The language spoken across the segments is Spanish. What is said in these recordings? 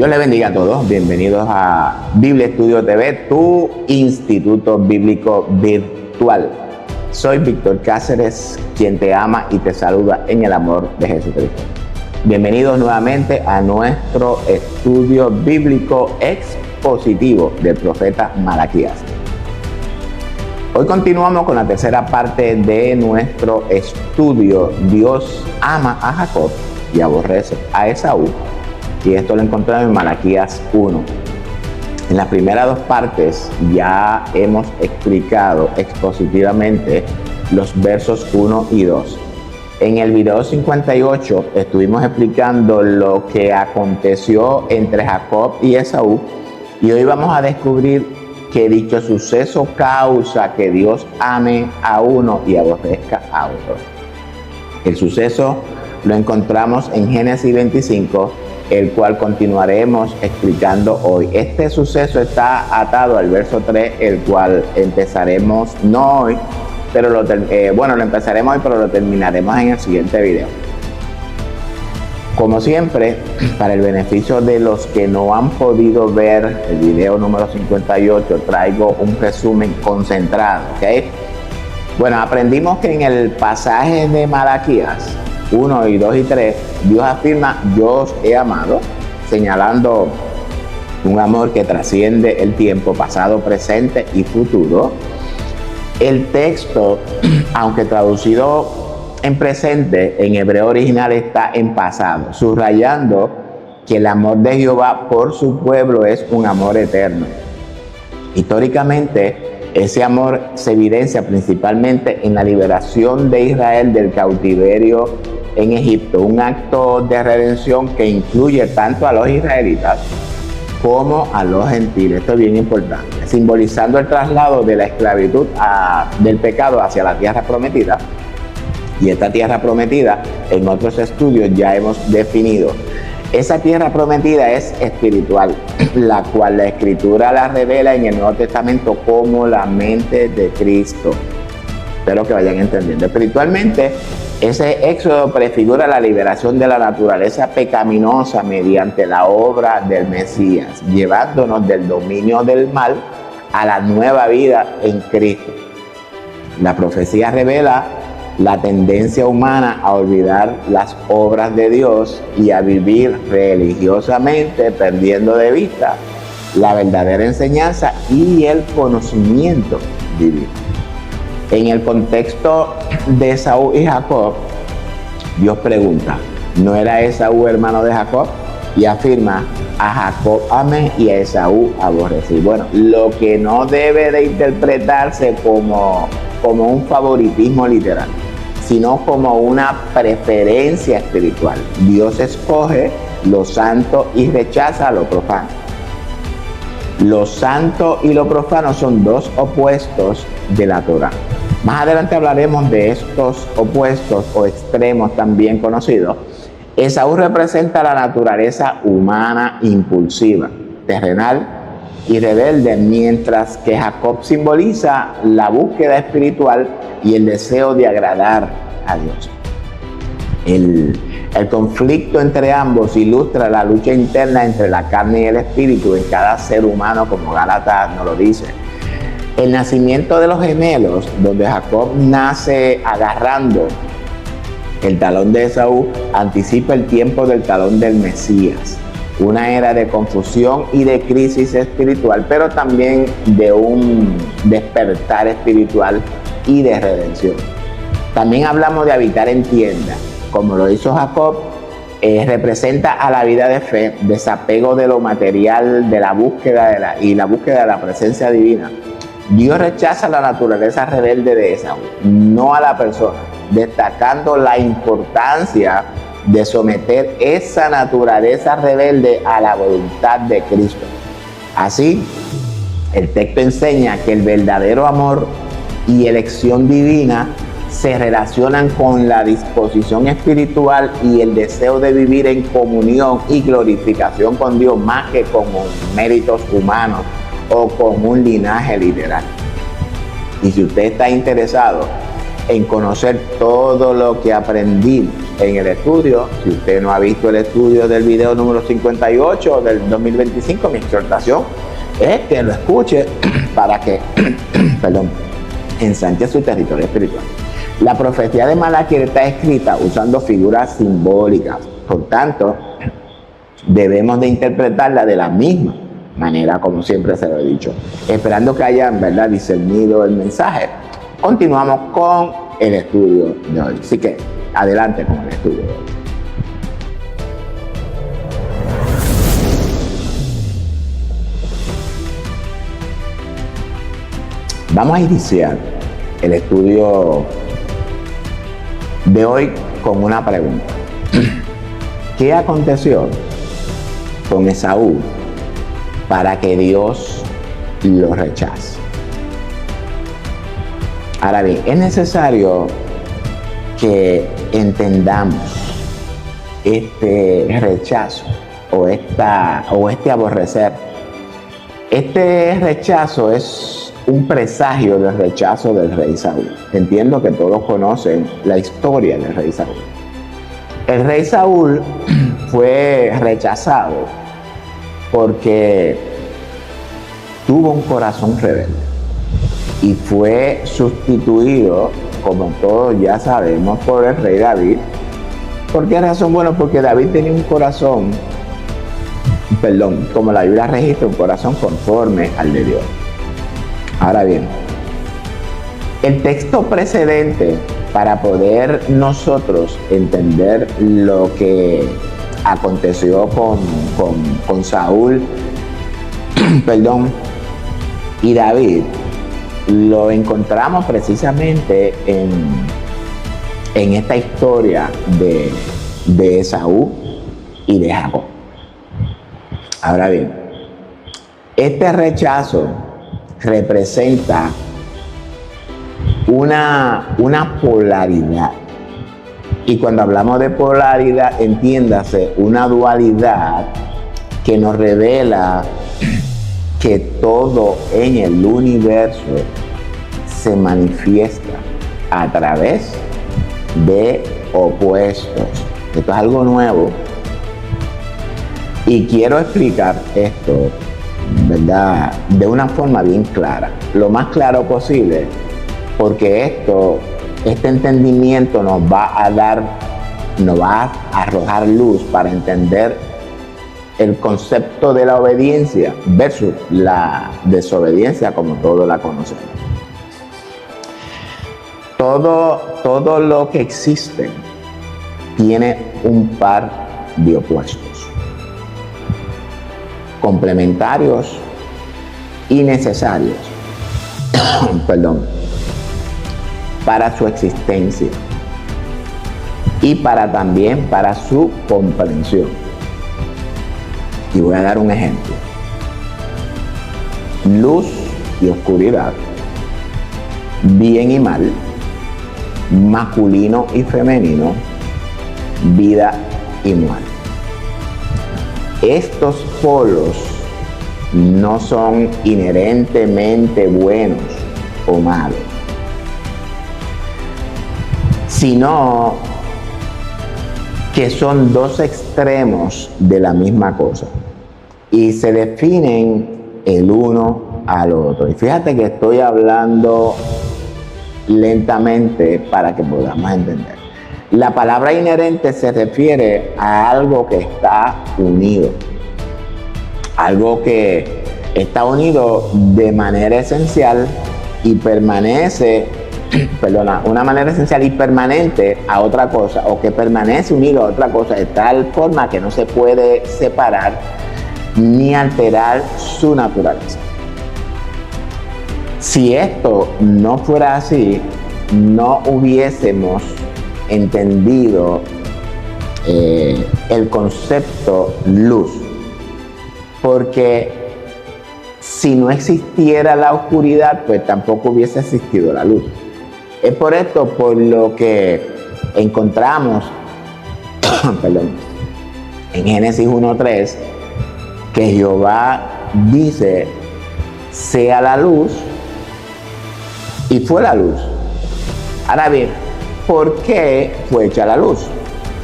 Dios les bendiga a todos. Bienvenidos a Biblia Estudio TV, tu instituto bíblico virtual. Soy Víctor Cáceres, quien te ama y te saluda en el amor de Jesucristo. Bienvenidos nuevamente a nuestro estudio bíblico expositivo del profeta Malaquías. Hoy continuamos con la tercera parte de nuestro estudio. Dios ama a Jacob y aborrece a Esaú. Y esto lo encontramos en Malaquías 1. En las primeras dos partes ya hemos explicado expositivamente los versos 1 y 2. En el video 58 estuvimos explicando lo que aconteció entre Jacob y Esaú. Y hoy vamos a descubrir que dicho suceso causa que Dios ame a uno y aborrezca a otro. El suceso lo encontramos en Génesis 25, el cual continuaremos explicando hoy. Este suceso está atado al verso 3, el cual empezaremos no hoy, pero lo empezaremos hoy, pero lo terminaremos en el siguiente video. Como siempre, para el beneficio de los que no han podido ver el video número 58, traigo un resumen concentrado, ¿ok? Bueno, aprendimos que en el pasaje de Malaquías 1 y 2 y 3, Dios afirma: yo os he amado, señalando un amor que trasciende el tiempo pasado, presente y futuro. El texto, aunque traducido en presente, en hebreo original está en pasado, subrayando que el amor de Jehová por su pueblo es un amor eterno. Históricamente, ese amor se evidencia principalmente en la liberación de Israel del cautiverio en Egipto, un acto de redención que incluye tanto a los israelitas como a los gentiles. Esto es bien importante, simbolizando el traslado de la esclavitud del pecado hacia la tierra prometida. Y esta tierra prometida, en otros estudios ya hemos definido. Esa tierra prometida es espiritual, la cual la Escritura la revela en el Nuevo Testamento como la mente de Cristo. Espero que vayan entendiendo. Espiritualmente, ese éxodo prefigura la liberación de la naturaleza pecaminosa mediante la obra del Mesías, llevándonos del dominio del mal a la nueva vida en Cristo. La profecía revela la tendencia humana a olvidar las obras de Dios y a vivir religiosamente, perdiendo de vista la verdadera enseñanza y el conocimiento divino. En el contexto de Esaú y Jacob, Dios pregunta: ¿no era Esaú hermano de Jacob? Y afirma: a Jacob amé y a Esaú aborrecí. Bueno, lo que no debe de interpretarse como un favoritismo literal, sino como una preferencia espiritual. Dios escoge lo santo y rechaza lo profano. Lo santo y lo profano son dos opuestos de la Torá. Más adelante hablaremos de estos opuestos o extremos también conocidos. Esaú representa la naturaleza humana impulsiva, terrenal y rebelde, mientras que Jacob simboliza la búsqueda espiritual y el deseo de agradar a Dios. El conflicto entre ambos ilustra la lucha interna entre la carne y el espíritu en cada ser humano, como Gálatas nos lo dice. El nacimiento de los gemelos, donde Jacob nace agarrando el talón de Esaú, anticipa el tiempo del talón del Mesías, una era de confusión y de crisis espiritual, pero también de un despertar espiritual y de redención. También hablamos de habitar en tienda, como lo hizo Jacob. Representa a la vida de fe, desapego de lo material, de la búsqueda de la presencia divina. Dios rechaza la naturaleza rebelde de Esaú, no a la persona, destacando la importancia de someter esa naturaleza rebelde a la voluntad de Cristo. Así, el texto enseña que el verdadero amor y elección divina se relacionan con la disposición espiritual y el deseo de vivir en comunión y glorificación con Dios, más que con méritos humanos o con un linaje literal. Y si usted está interesado en conocer todo lo que aprendimos en el estudio. Si usted no ha visto el estudio del video número 58 del 2025, mi exhortación es que lo escuche para que ensanche su territorio espiritual. La profecía de Malaquí está escrita usando figuras simbólicas, por tanto, debemos de interpretarla de la misma manera, como siempre se lo he dicho, esperando que hayan, ¿verdad?, discernido el mensaje. Continuamos con el estudio de hoy. Así que, adelante con el estudio de hoy. Vamos a iniciar el estudio de hoy con una pregunta. ¿Qué aconteció con Esaú para que Dios lo rechace? Ahora bien, es necesario que entendamos este rechazo o este aborrecer. Este rechazo es un presagio del rechazo del rey Saúl. Entiendo que todos conocen la historia del rey Saúl. El rey Saúl fue rechazado porque tuvo un corazón rebelde y fue sustituido, como todos ya sabemos, por el rey David. ¿Por qué razón? Bueno, porque David tenía un corazón, como la Biblia registra, un corazón conforme al de Dios. Ahora bien, el texto precedente, para poder nosotros entender lo que aconteció con Saúl y David, lo encontramos precisamente en esta historia de Esaú y de Jacob. Ahora bien, este rechazo representa una polaridad. Y cuando hablamos de polaridad, entiéndase, una dualidad que nos revela que todo en el universo se manifiesta a través de opuestos. Esto es algo nuevo. Y quiero explicar esto, ¿verdad?, de una forma bien clara, lo más claro posible, porque este entendimiento nos va a arrojar luz para entender el concepto de la obediencia versus la desobediencia, como todos la conocemos. Todo lo que existe tiene un par de opuestos, complementarios y necesarios para su existencia y también para su comprensión. Y voy a dar un ejemplo. Luz y oscuridad, bien y mal, masculino y femenino, vida y muerte. Estos polos no son inherentemente buenos o malos, sino que son dos extremos de la misma cosa y se definen el uno al otro. Y fíjate que estoy hablando lentamente para que podamos entender. La palabra inherente se refiere a algo que está unido, algo que está unido de manera esencial y permanece, una manera esencial y permanente a otra cosa, o que permanece unido a otra cosa de tal forma que no se puede separar ni alterar su naturaleza. Si esto no fuera así, no hubiésemos entendido el concepto luz, porque si no existiera la oscuridad, pues tampoco hubiese existido la luz. Es por esto por lo que encontramos en Génesis 1:3 que Jehová dice: sea la luz, y fue la luz. Ahora bien, ¿por qué fue hecha la luz?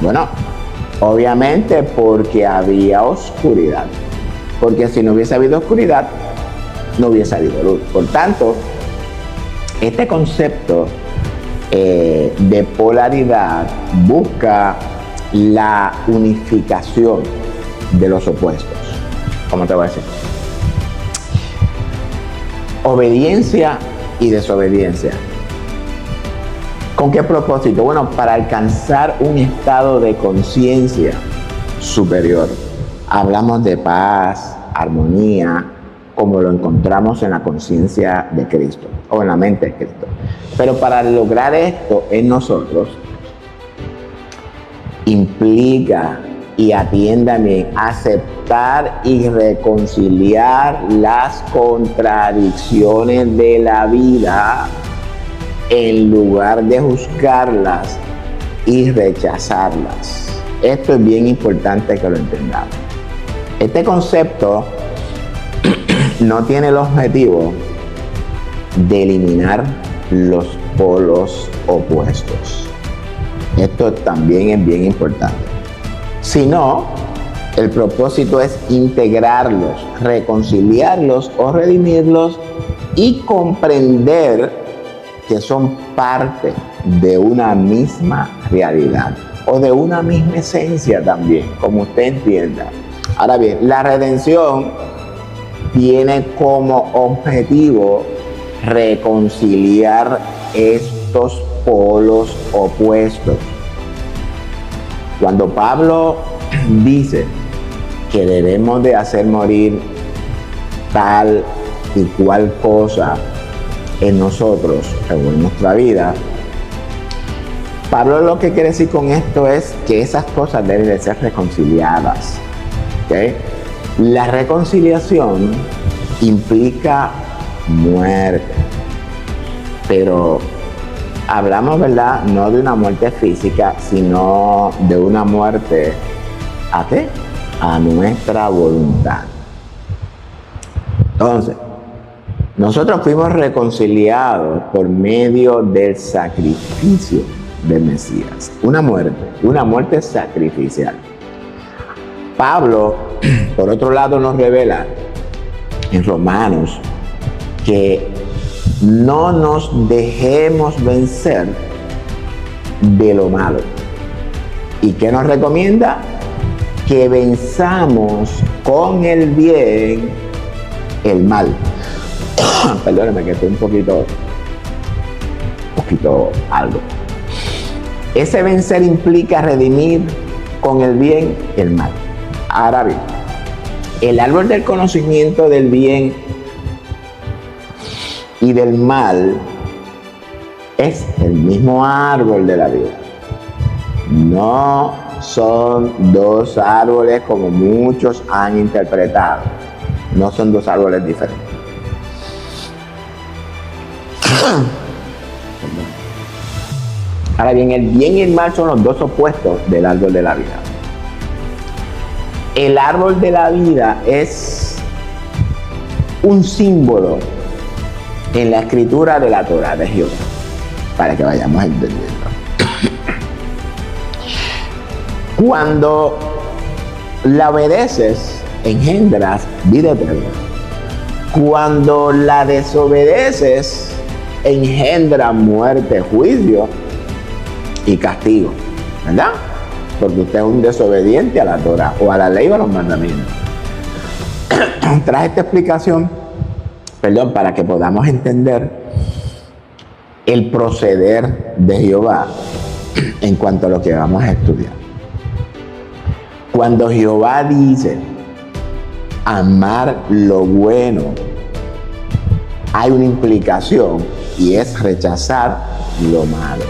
Bueno, obviamente porque había oscuridad. Porque si no hubiese habido oscuridad, no hubiese habido luz. Por tanto, este concepto de polaridad busca la unificación de los opuestos. ¿Cómo te voy a decir? Obediencia y desobediencia. ¿Con qué propósito? Bueno, para alcanzar un estado de conciencia superior. Hablamos de paz, armonía, como lo encontramos en la conciencia de Cristo o en la mente de Cristo. Pero para lograr esto en nosotros implica, y atiéndame, aceptar y reconciliar las contradicciones de la vida en lugar de juzgarlas y rechazarlas. Esto es bien importante que lo entendamos. Este concepto no tiene el objetivo de eliminar los polos opuestos. Esto también es bien importante. Sino, el propósito es integrarlos, reconciliarlos o redimirlos y comprender que son parte de una misma realidad o de una misma esencia también, como usted entienda. Ahora bien, la redención tiene como objetivo reconciliar estos polos opuestos. Cuando Pablo dice que debemos de hacer morir tal y cual cosa en nosotros o en nuestra vida, Pablo lo que quiere decir con esto es que esas cosas deben de ser reconciliadas. ¿Okay? La reconciliación implica muerte, pero hablamos, ¿verdad? No de una muerte física, sino de una muerte, ¿a qué? A nuestra voluntad. Entonces, nosotros fuimos reconciliados por medio del sacrificio del Mesías. Una muerte sacrificial. Pablo, por otro lado, nos revela en Romanos que no nos dejemos vencer de lo malo. ¿Y qué nos recomienda? Que venzamos con el bien el mal. Perdóneme que estoy un poquito algo. Ese vencer implica redimir con el bien el mal. Ahora bien, el árbol del conocimiento del bien y del mal es el mismo árbol de la vida. No son dos árboles como muchos han interpretado. No son dos árboles diferentes. Ahora bien, el bien y el mal son los dos opuestos del árbol de la vida. El árbol de la vida es un símbolo en la escritura de la Torá de Jehová, para que vayamos entendiendo. Cuando la obedeces, engendras vida eterna. Cuando la desobedeces, engendra muerte, juicio y castigo, ¿verdad? Porque usted es un desobediente a la Torá o a la ley o a los mandamientos. Traje esta explicación, para que podamos entender el proceder de Jehová en cuanto a lo que vamos a estudiar. Cuando Jehová dice amar lo bueno, hay una implicación y es rechazar lo malo.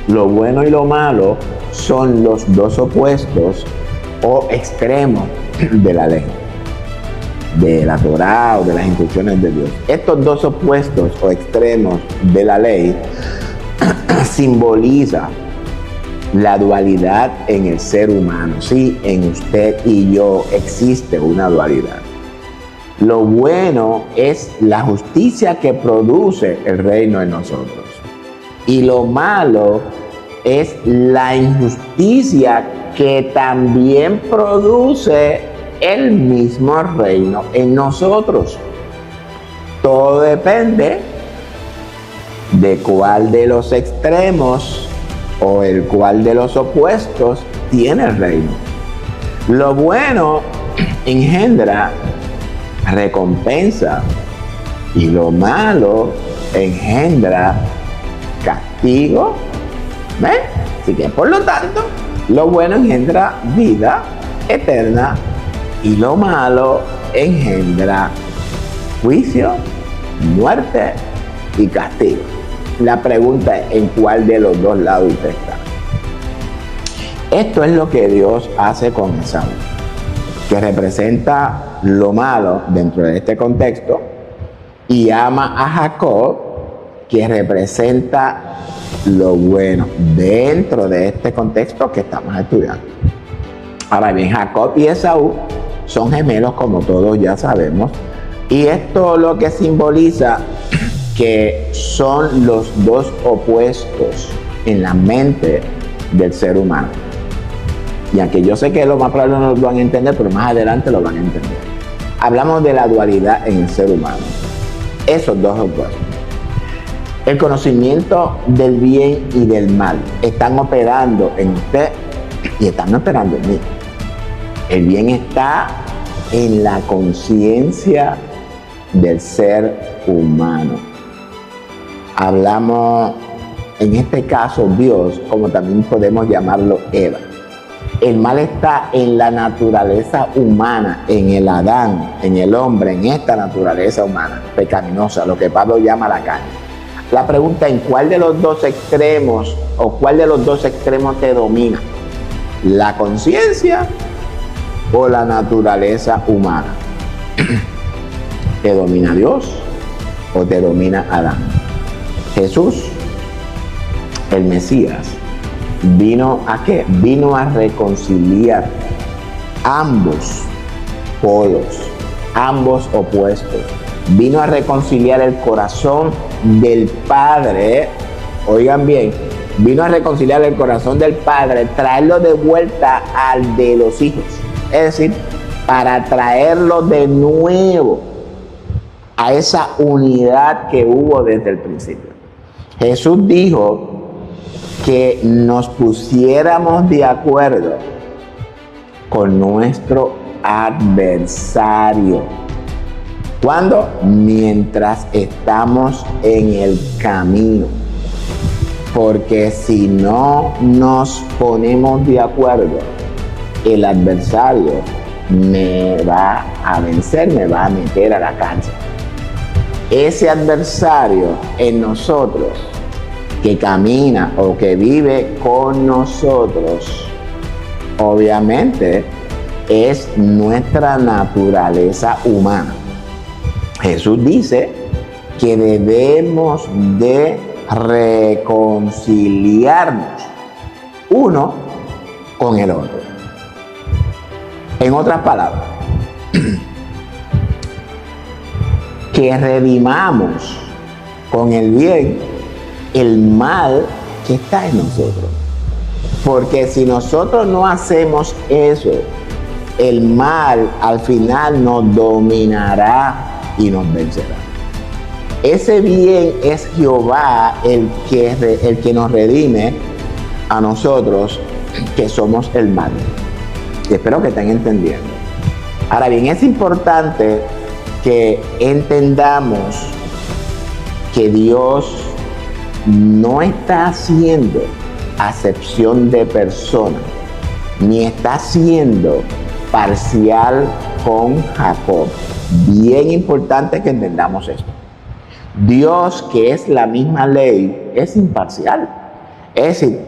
Lo bueno y lo malo son los dos opuestos o extremos de la ley, de la Torá o de las instrucciones de Dios. Estos dos opuestos o extremos de la ley simbolizan la dualidad en el ser humano. Sí, en usted y yo existe una dualidad. Lo bueno es la justicia que produce el reino en nosotros. Y lo malo es la injusticia que también produce el mismo reino en nosotros. Todo depende de cuál de los extremos o el cual de los opuestos tiene el reino. Lo bueno engendra recompensa y lo malo engendra castigo. ¿Ven? Así que por lo tanto, lo bueno engendra vida eterna y lo malo engendra juicio, muerte y castigo. La pregunta es: ¿en cuál de los dos lados usted está? Esto es lo que Dios hace con Esaú, que representa lo malo dentro de este contexto, y ama a Jacob, que representa lo bueno dentro de este contexto que estamos estudiando. Ahora bien, Jacob y Esaú son gemelos, como todos ya sabemos, y esto lo que simboliza que son los dos opuestos en la mente del ser humano. Y aunque yo sé que lo más probable no lo van a entender, pero más adelante lo van a entender. Hablamos de la dualidad en el ser humano. Esos dos opuestos. El conocimiento del bien y del mal están operando en usted y están operando en mí. El bien está en la conciencia del ser humano. Hablamos, en este caso, Dios, como también podemos llamarlo Eva. El mal está en la naturaleza humana, en el Adán, en el hombre, en esta naturaleza humana pecaminosa, lo que Pablo llama la carne. La pregunta: ¿en cuál de los dos extremos o cuál de los dos extremos te domina? ¿La conciencia o la naturaleza humana? ¿Te domina Dios o te domina Adán? Jesús, el Mesías, ¿vino a qué? Vino a reconciliar ambos polos, ambos opuestos. Vino a reconciliar el corazón del Padre, oigan bien, vino a reconciliar el corazón del Padre, traerlo de vuelta al de los hijos. Es decir, para traerlo de nuevo a esa unidad que hubo desde el principio. Jesús dijo que nos pusiéramos de acuerdo con nuestro adversario. ¿Cuándo? Mientras estamos en el camino. Porque si no nos ponemos de acuerdo, el adversario me va a vencer, me va a meter a la cárcel. Ese adversario en nosotros, que camina o que vive con nosotros, obviamente es nuestra naturaleza humana. Jesús dice que debemos de reconciliarnos uno con el otro. En otras palabras, que redimamos con el bien el mal que está en nosotros. Porque si nosotros no hacemos eso, el mal al final nos dominará y nos vencerá. Ese bien es Jehová el que nos redime a nosotros, que somos el mal. Y espero que estén entendiendo. Ahora bien, es importante que entendamos que Dios no está haciendo acepción de personas, ni está siendo parcial con Jacob. Bien importante que entendamos esto. Dios, que es la misma ley, es imparcial. Es decir,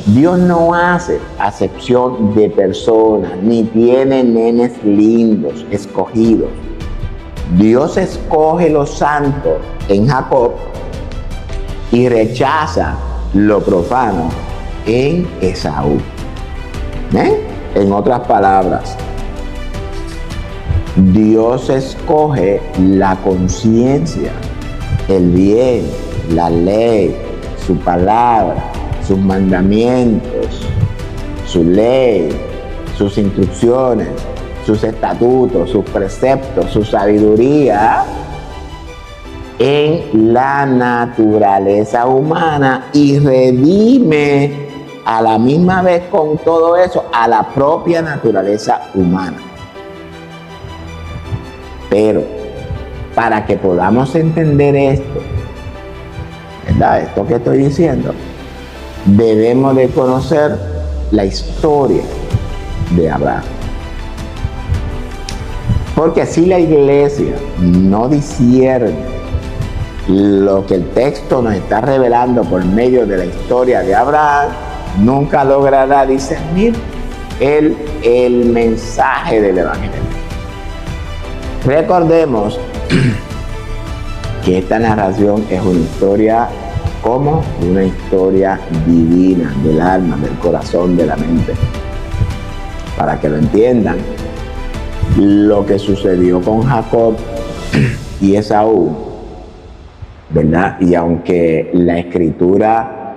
Dios no hace acepción de personas, ni tiene nenes lindos, escogidos. Dios escoge lo santo en Jacob y rechaza lo profano en Esaú. En otras palabras, Dios escoge la conciencia, el bien, la ley, su palabra, sus mandamientos, su ley, sus instrucciones, sus estatutos, sus preceptos, su sabiduría en la naturaleza humana y redime a la misma vez con todo eso a la propia naturaleza humana. Pero para que podamos entender esto, ¿verdad? Esto que estoy diciendo, debemos de conocer la historia de Abraham. Porque si la iglesia no discierne lo que el texto nos está revelando por medio de la historia de Abraham, nunca logrará discernir el mensaje del evangelio. Recordemos que esta narración es una historia como una historia divina del alma, del corazón, de la mente. Para que lo entiendan, lo que sucedió con Jacob y Esaú, ¿verdad? Y aunque la escritura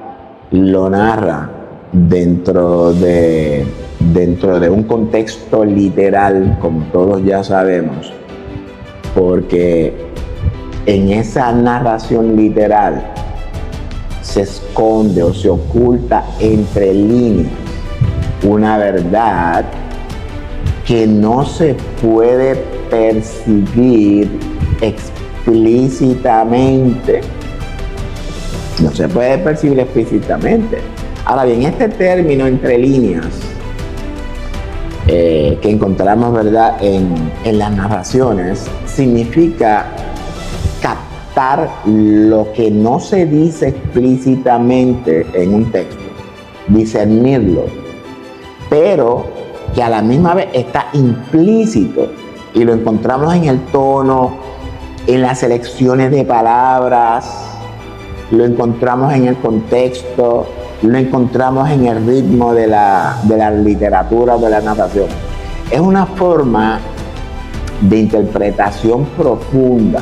lo narra dentro de un contexto literal, como todos ya sabemos, porque en esa narración literal se esconde o se oculta entre líneas una verdad que no se puede percibir explícitamente. No se puede percibir explícitamente. Ahora bien, este término entre líneas que encontramos, ¿verdad?, en las narraciones, significa captar lo que no se dice explícitamente en un texto, discernirlo, pero que a la misma vez está implícito y lo encontramos en el tono, en las selecciones de palabras, lo encontramos en el contexto, lo encontramos en el ritmo de la literatura, de la narración. Es una forma de interpretación profunda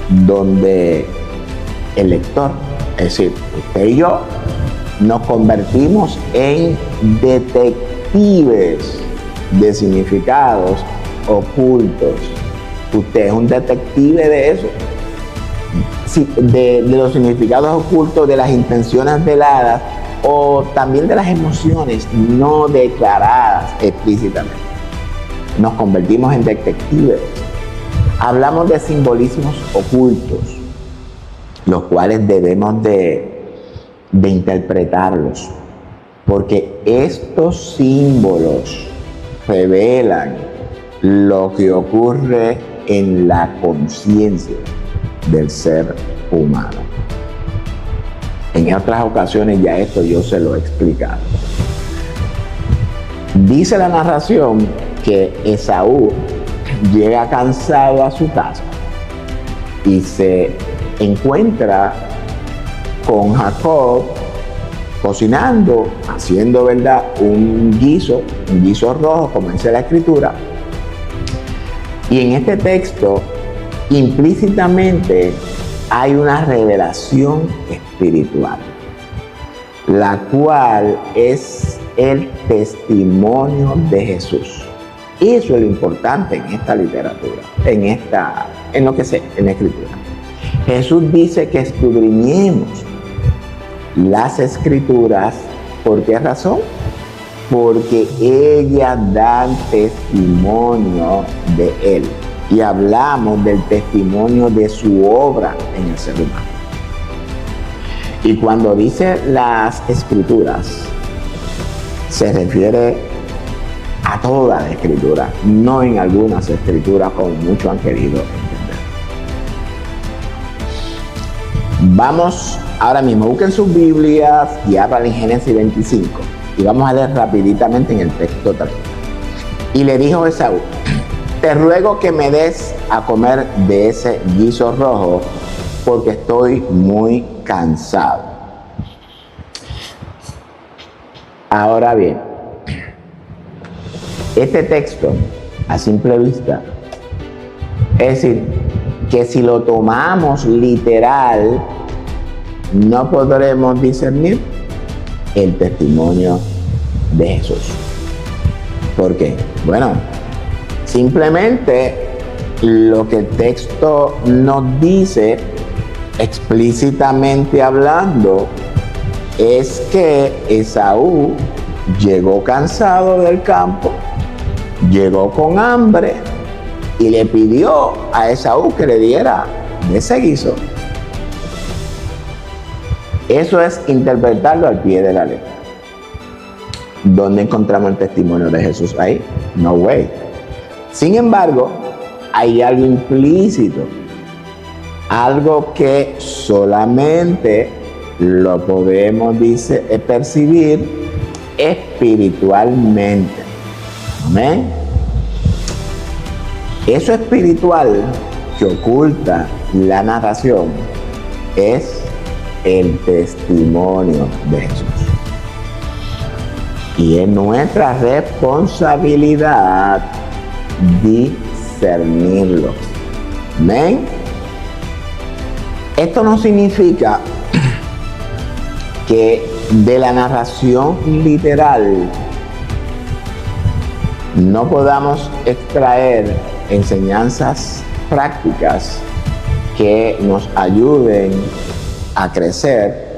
donde el lector, es decir, usted y yo, nos convertimos en detectives de significados ocultos. Usted es un detective de eso, de los significados ocultos, de las intenciones veladas o también de las emociones no declaradas explícitamente. Nos convertimos en detectives. Hablamos de simbolismos ocultos, los cuales debemos de interpretarlos, porque estos símbolos revelan lo que ocurre en la conciencia del ser humano. En otras ocasiones ya esto yo se lo he explicado. Dice la narración que Esaú llega cansado a su casa y se encuentra con Jacob cocinando, haciendo, ¿verdad?, un guiso rojo, como dice la escritura. Y en este texto, implícitamente, hay una revelación espiritual, la cual es el testimonio de Jesús. Eso es lo importante en esta literatura, en la escritura. Jesús dice que escudriñemos las escrituras. ¿Por qué razón? Porque ellas dan testimonio de Él. Y hablamos del testimonio de su obra en el ser humano. Y cuando dice las escrituras, se refiere a toda la escritura, no en algunas escrituras como muchos han querido entender. Vamos ahora mismo, busquen sus Biblias y abran en Génesis 25 y vamos a leer rapiditamente en el texto también. Y le dijo Esaú: te ruego que me des a comer de ese guiso rojo, porque estoy muy cansado. Ahora bien, este texto, a simple vista, es decir, que si lo tomamos literal, no podremos discernir el testimonio de Jesús. ¿Por qué? Bueno, simplemente lo que el texto nos dice, explícitamente hablando, es que Esaú llegó cansado del campo, llegó con hambre y le pidió a Esaú que le diera de ese guiso. Eso es interpretarlo al pie de la letra. ¿Dónde encontramos el testimonio de Jesús ahí? No way. Sin embargo, hay algo implícito, algo que solamente lo podemos percibir espiritualmente. Amén. Eso espiritual que oculta la narración es el testimonio de Jesús. Y es nuestra responsabilidad discernirlo. ¿Amén? Esto no significa que de la narración literal no podamos extraer enseñanzas prácticas que nos ayuden a crecer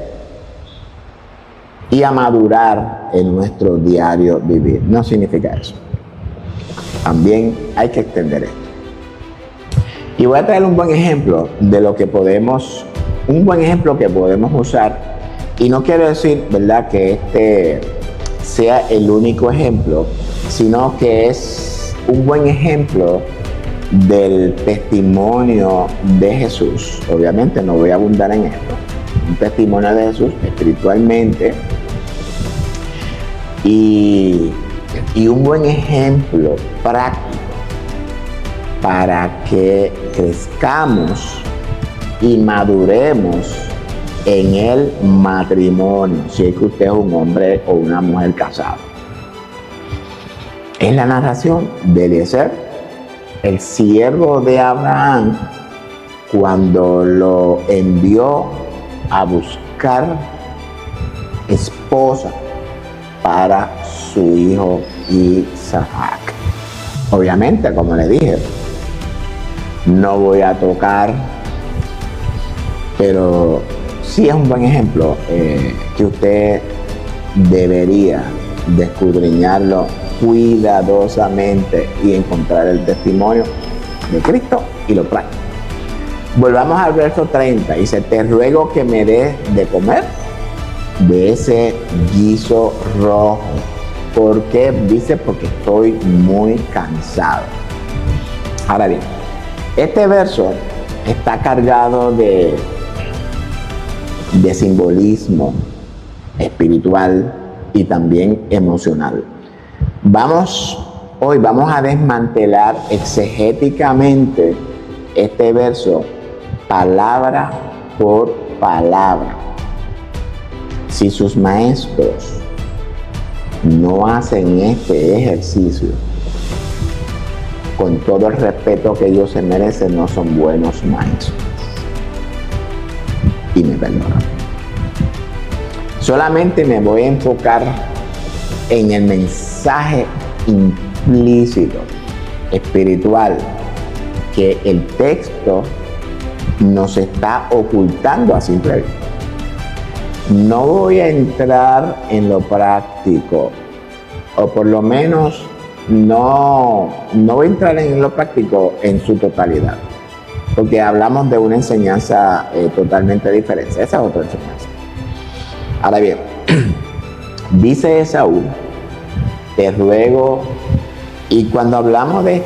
y a madurar en nuestro diario vivir. No significa eso. También hay que extender esto. Y voy a traer un buen ejemplo de lo que podemos, un buen ejemplo que podemos usar. Y no quiero decir, ¿verdad?, que este sea el único ejemplo, sino que es un buen ejemplo del testimonio de Jesús. Obviamente no voy a abundar en esto. Un testimonio de Jesús espiritualmente y un buen ejemplo práctico para que crezcamos y maduremos en el matrimonio, si es que usted es un hombre o una mujer casado. Es la narración de Eliezer, el siervo de Abraham, cuando lo envió a buscar esposa para su hijo Isaac. Obviamente, como le dije, no voy a tocar, pero sí es un buen ejemplo que usted debería de escudriñarlo cuidadosamente y encontrar el testimonio de Cristo y lo práctico. Volvamos al verso 30. Dice: te ruego que me des de comer de ese guiso rojo. ¿Por qué? Dice: porque estoy muy cansado. Ahora bien, este verso está cargado de simbolismo espiritual y también emocional. Hoy vamos a desmantelar exegéticamente este verso palabra por palabra. Si sus maestros no hacen este ejercicio, con todo el respeto que ellos se merecen, no son buenos maestros. Y me perdonan. Solamente me voy a enfocar en el mensaje implícito, espiritual, que el texto nos está ocultando a simple vista. No voy a entrar en lo práctico, o por lo menos no voy a entrar en lo práctico en su totalidad, porque hablamos de una enseñanza totalmente diferente. Esa es otra enseñanza. Ahora bien, dice Esaú: te ruego. Y cuando hablamos de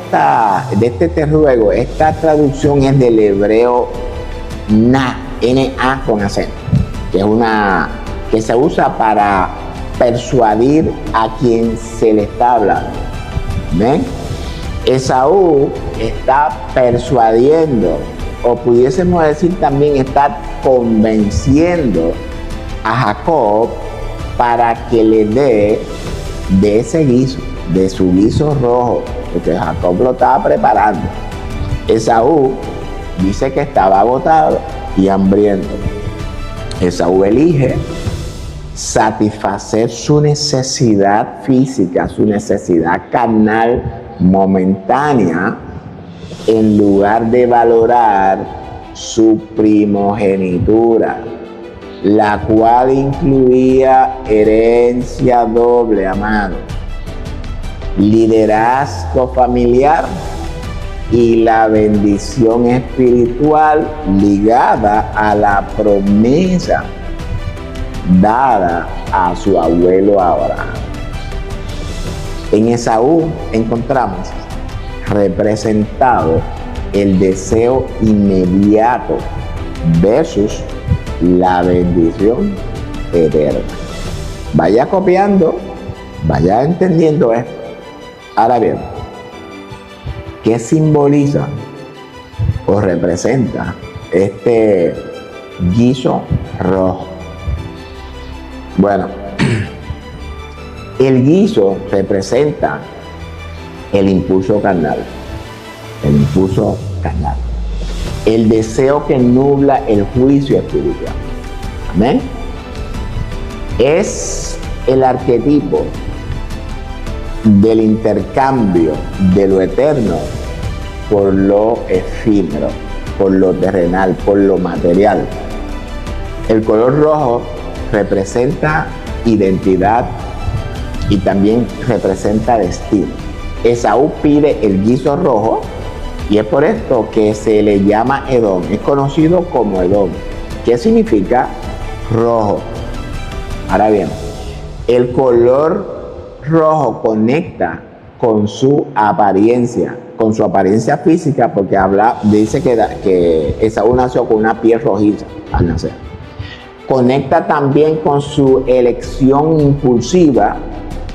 este te ruego, esta traducción es del hebreo N-A con acento, que es que se usa para persuadir a quien se le está hablando. ¿Ven? Esaú está persuadiendo, o pudiésemos decir también está convenciendo a Jacob para que le dé de ese guiso, de su guiso rojo, porque Jacob lo estaba preparando. Esaú dice que estaba agotado y hambriento. Esaú elige satisfacer su necesidad física, su necesidad carnal momentánea, en lugar de valorar su primogenitura, la cual incluía herencia doble, amado, liderazgo familiar y la bendición espiritual ligada a la promesa dada a su abuelo Abraham. En Esaú encontramos representado el deseo inmediato versus la bendición eterna. Vaya copiando, vaya entendiendo esto. Ahora bien, ¿qué simboliza o representa este guiso rojo? Bueno, el guiso representa el impulso carnal, el deseo que nubla el juicio espiritual. Amén. Es el arquetipo del intercambio de lo eterno por lo efímero, por lo terrenal, por lo material. El color rojo representa identidad y también representa destino. Esaú pide el guiso rojo y es por esto que se le llama Edom. Es conocido como Edom. ¿Qué significa rojo? Ahora bien, el color rojo conecta con su apariencia física, porque dice que Esaú nació con una piel rojiza al nacer. Conecta también con su elección impulsiva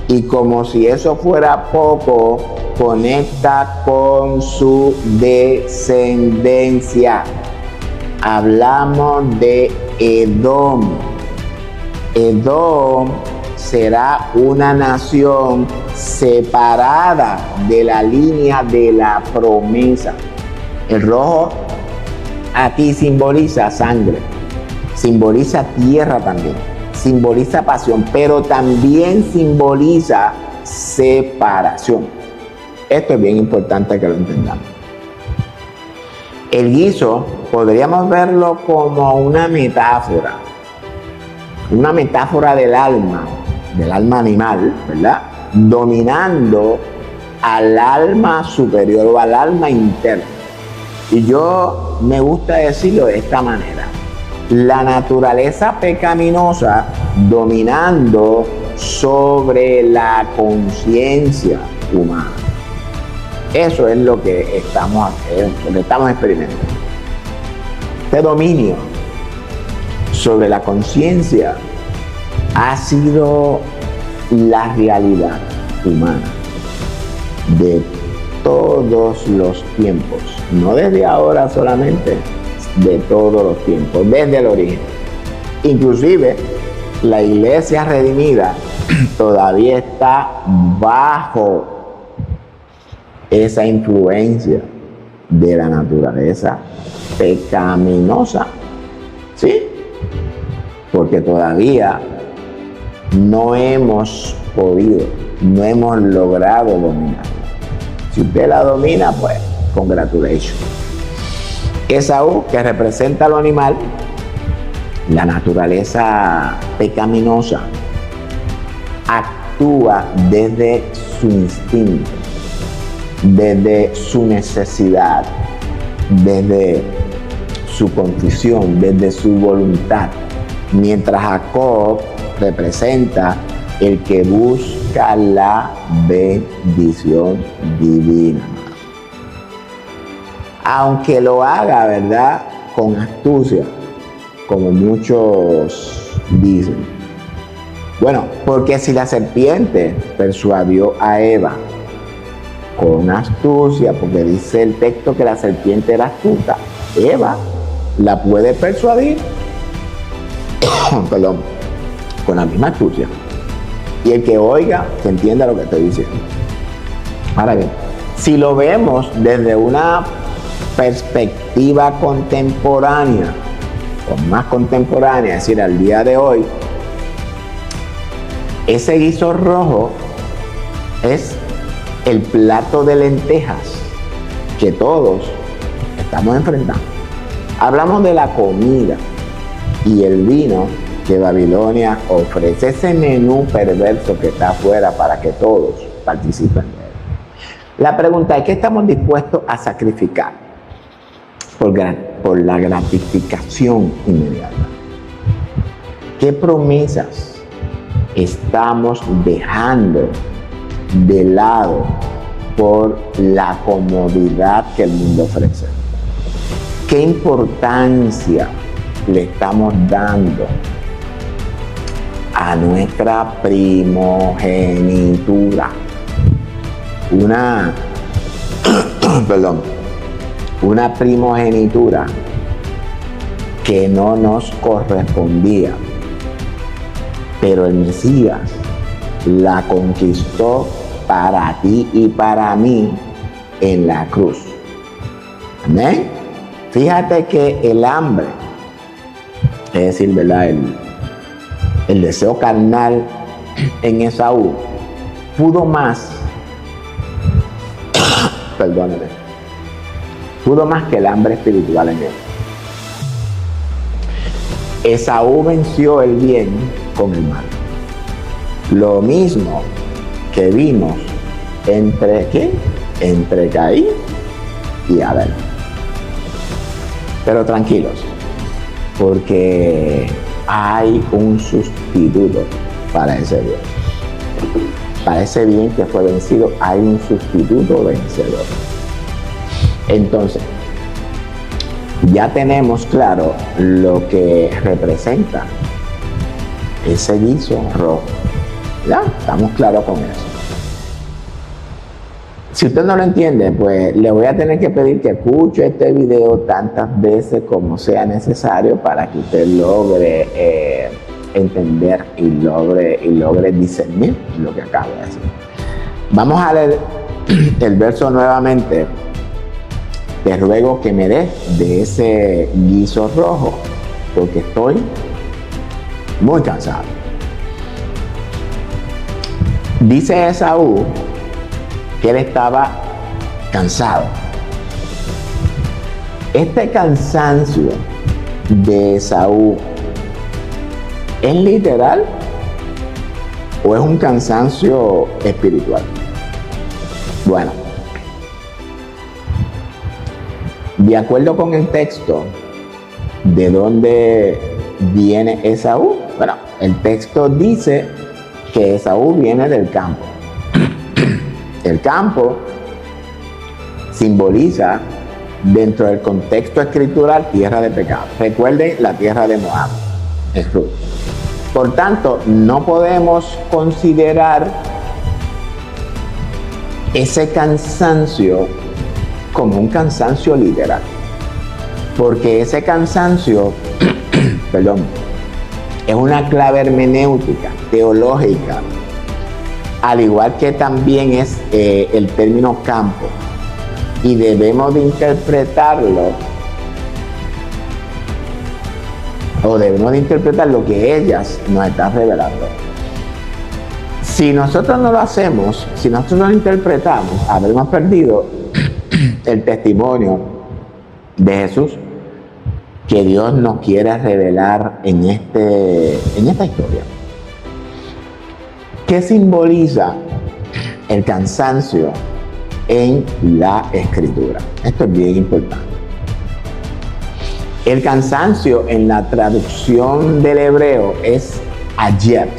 y, como si eso fuera poco, conecta con su descendencia. Hablamos de Edom. Edom será una nación separada de la línea de la promesa. El rojo aquí simboliza sangre, simboliza tierra también, simboliza pasión, pero también simboliza separación. Esto es bien importante que lo entendamos. El guiso podríamos verlo como una metáfora del alma animal, ¿verdad? Dominando al alma superior o al alma interna. Y yo me gusta decirlo de esta manera: la naturaleza pecaminosa dominando sobre la conciencia humana. Eso es lo que estamos experimentando. Este dominio sobre la conciencia ha sido la realidad humana de todos los tiempos, no desde ahora solamente, de todos los tiempos, desde el origen. Inclusive la iglesia redimida todavía está bajo esa influencia de la naturaleza pecaminosa, ¿sí? Porque todavía no hemos logrado dominar. Si usted la domina, pues, congratulations. Esaú, que representa lo animal, la naturaleza pecaminosa, actúa desde su instinto, desde su necesidad, desde su confusión, desde su voluntad, mientras Jacob representa el que busca la bendición divina. Aunque lo haga, ¿verdad?, con astucia, como muchos dicen. Bueno, porque si la serpiente persuadió a Eva con astucia, porque dice el texto que la serpiente era astuta, Eva la puede persuadir perdón, con la misma astucia. Y el que oiga, que entienda lo que estoy diciendo. Ahora bien, si lo vemos desde una perspectiva contemporánea, o más contemporánea, es decir, al día de hoy, Ese guiso rojo es el plato de lentejas que todos estamos enfrentando. Hablamos de la comida y el vino que Babilonia ofrece, ese menú perverso que está afuera para que todos participen de él. La pregunta es: ¿qué estamos dispuestos a sacrificar por la gratificación inmediata? ¿Qué promesas estamos dejando de lado por la comodidad que el mundo ofrece? ¿Qué importancia le estamos dando a nuestra primogenitura? Una primogenitura que no nos correspondía, pero el Mesías la conquistó para ti y para mí en la cruz. Amén. Fíjate que el hambre, es decir, ¿verdad?, el deseo carnal en Esaú pudo más que el hambre espiritual en él. Esaú venció el bien con el mal. Lo mismo que vimos entre Caín y Abel. Pero tranquilos, porque hay un sustituto para ese bien. Para ese bien que fue vencido, hay un sustituto vencedor. Entonces, ya tenemos claro lo que representa ese guiso rojo. ¿Ya? Estamos claros con eso. Si usted no lo entiende, pues le voy a tener que pedir que escuche este video tantas veces como sea necesario para que usted logre entender y logre discernir lo que acabo de decir. Vamos a leer el verso nuevamente. Te ruego que me des de ese guiso rojo, porque estoy muy cansado. Dice Esaú que él estaba cansado. Este cansancio de Esaú, ¿es literal o es un cansancio espiritual? Bueno, de acuerdo con el texto, ¿de dónde viene Esaú? Bueno, el texto dice que Esaú viene del campo. El campo simboliza, dentro del contexto escritural, tierra de pecado. Recuerden la tierra de Moab, es Ruth. Por tanto, no podemos considerar ese cansancio como un cansancio literal, porque ese cansancio es una clave hermenéutica, teológica, al igual que también es el término campo, y debemos de interpretarlo, o debemos de interpretar lo que ellas nos están revelando. Si nosotros no lo hacemos, si nosotros no lo interpretamos, habremos perdido el testimonio de Jesús que Dios nos quiere revelar en esta historia. ¿Qué simboliza el cansancio en la Escritura? Esto es bien importante. El cansancio en la traducción del hebreo es ayeb.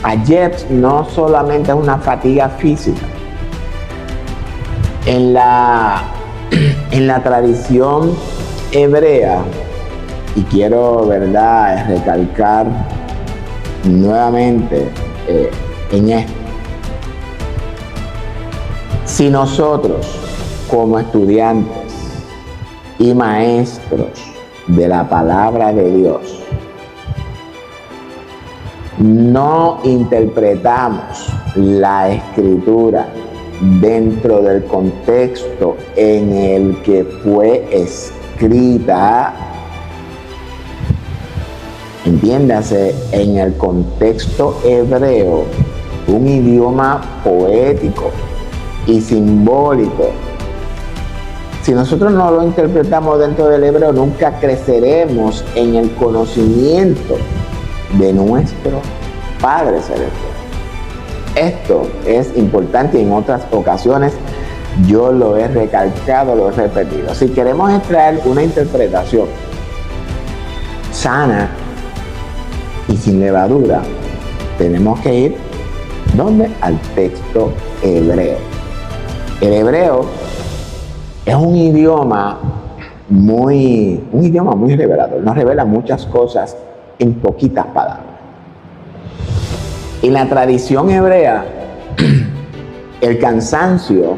Ayeb no solamente es una fatiga física. En la tradición hebrea, y quiero, recalcar nuevamente en esto, si nosotros como estudiantes y maestros de la palabra de Dios no interpretamos la Escritura dentro del contexto en el que fue escrita, entiéndase, en el contexto hebreo, un idioma poético y simbólico. Si nosotros no lo interpretamos dentro del hebreo, nunca creceremos en el conocimiento de nuestro Padre Celestial. Esto es importante y en otras ocasiones yo lo he recalcado, lo he repetido. Si queremos extraer una interpretación sana y sin levadura, tenemos que ir, ¿dónde? Al texto hebreo. El hebreo es un idioma muy revelador. Nos revela muchas cosas en poquitas palabras. En la tradición hebrea, el cansancio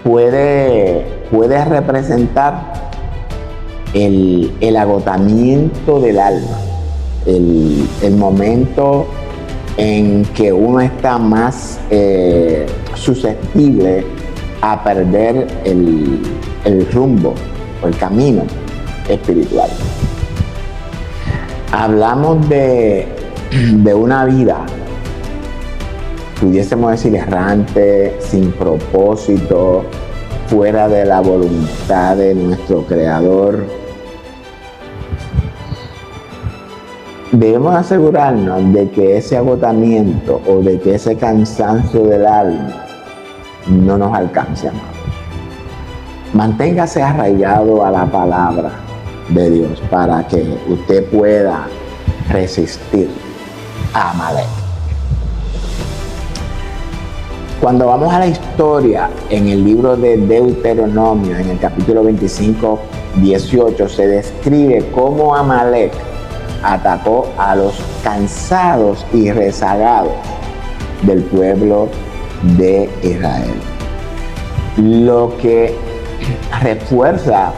puede representar el agotamiento del alma, el momento en que uno está más susceptible a perder el rumbo o el camino espiritual. Hablamos de una vida, pudiésemos decir, errante, sin propósito, fuera de la voluntad de nuestro Creador. Debemos asegurarnos de que ese agotamiento o de que ese cansancio del alma no nos alcance, amados. Manténgase arraigado a la palabra de Dios para que usted pueda resistir a Amalek. Cuando vamos a la historia en el libro de Deuteronomio, en el capítulo 25, 18, se describe cómo Amalek atacó a los cansados y rezagados del pueblo de Israel. Lo que refuerza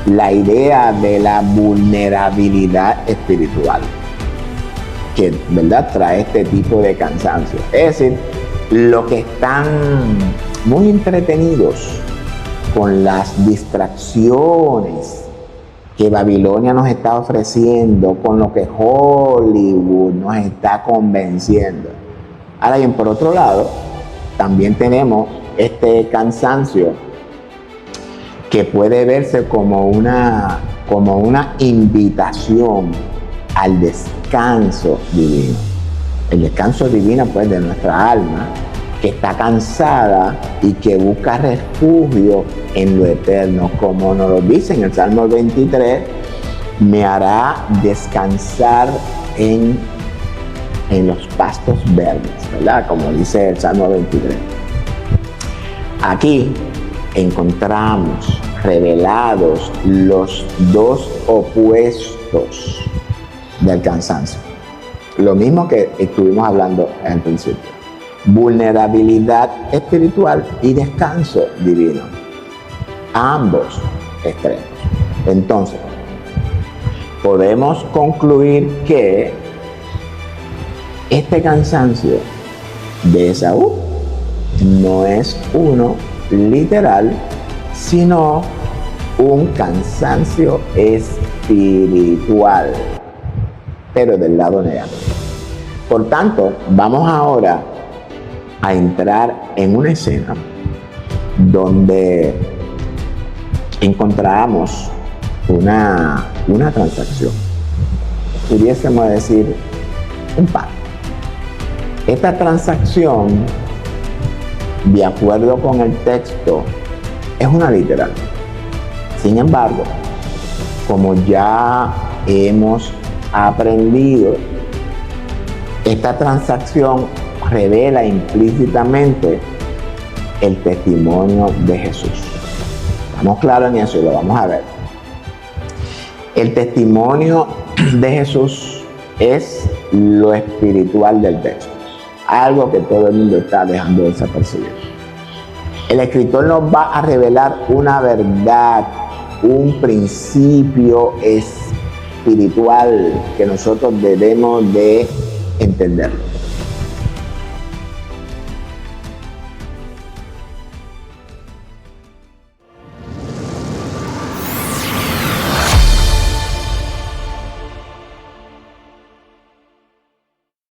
la idea de la vulnerabilidad espiritual que, ¿verdad?, trae este tipo de cansancio. Es decir, los que están muy entretenidos con las distracciones que Babilonia nos está ofreciendo, con lo que Hollywood nos está convenciendo. Ahora bien, por otro lado, también tenemos este cansancio que puede verse como una invitación al descanso divino. El descanso divino, pues, de nuestra alma, que está cansada y que busca refugio en lo eterno, como nos lo dice en el Salmo 23, me hará descansar en los pastos verdes, ¿verdad? Como dice el Salmo 23. Aquí encontramos revelados los dos opuestos del cansancio. Lo mismo que estuvimos hablando en principio. Vulnerabilidad espiritual y descanso divino. Ambos extremos. Entonces, podemos concluir que este cansancio de Esaú no es uno literal, sino un cansancio espiritual, pero del lado negativo. Por tanto, vamos ahora a entrar en una escena donde encontramos una transacción, pudiésemos decir un pacto. Esta transacción, de acuerdo con el texto, es una literal. Sin embargo, como ya hemos aprendido, esta transacción revela implícitamente el testimonio de Jesús. Estamos claros en eso y lo vamos a ver. El testimonio de Jesús es lo espiritual del texto, algo que todo el mundo está dejando desapercibido. El escritor nos va a revelar una verdad, un principio espiritual que nosotros debemos de entenderlo.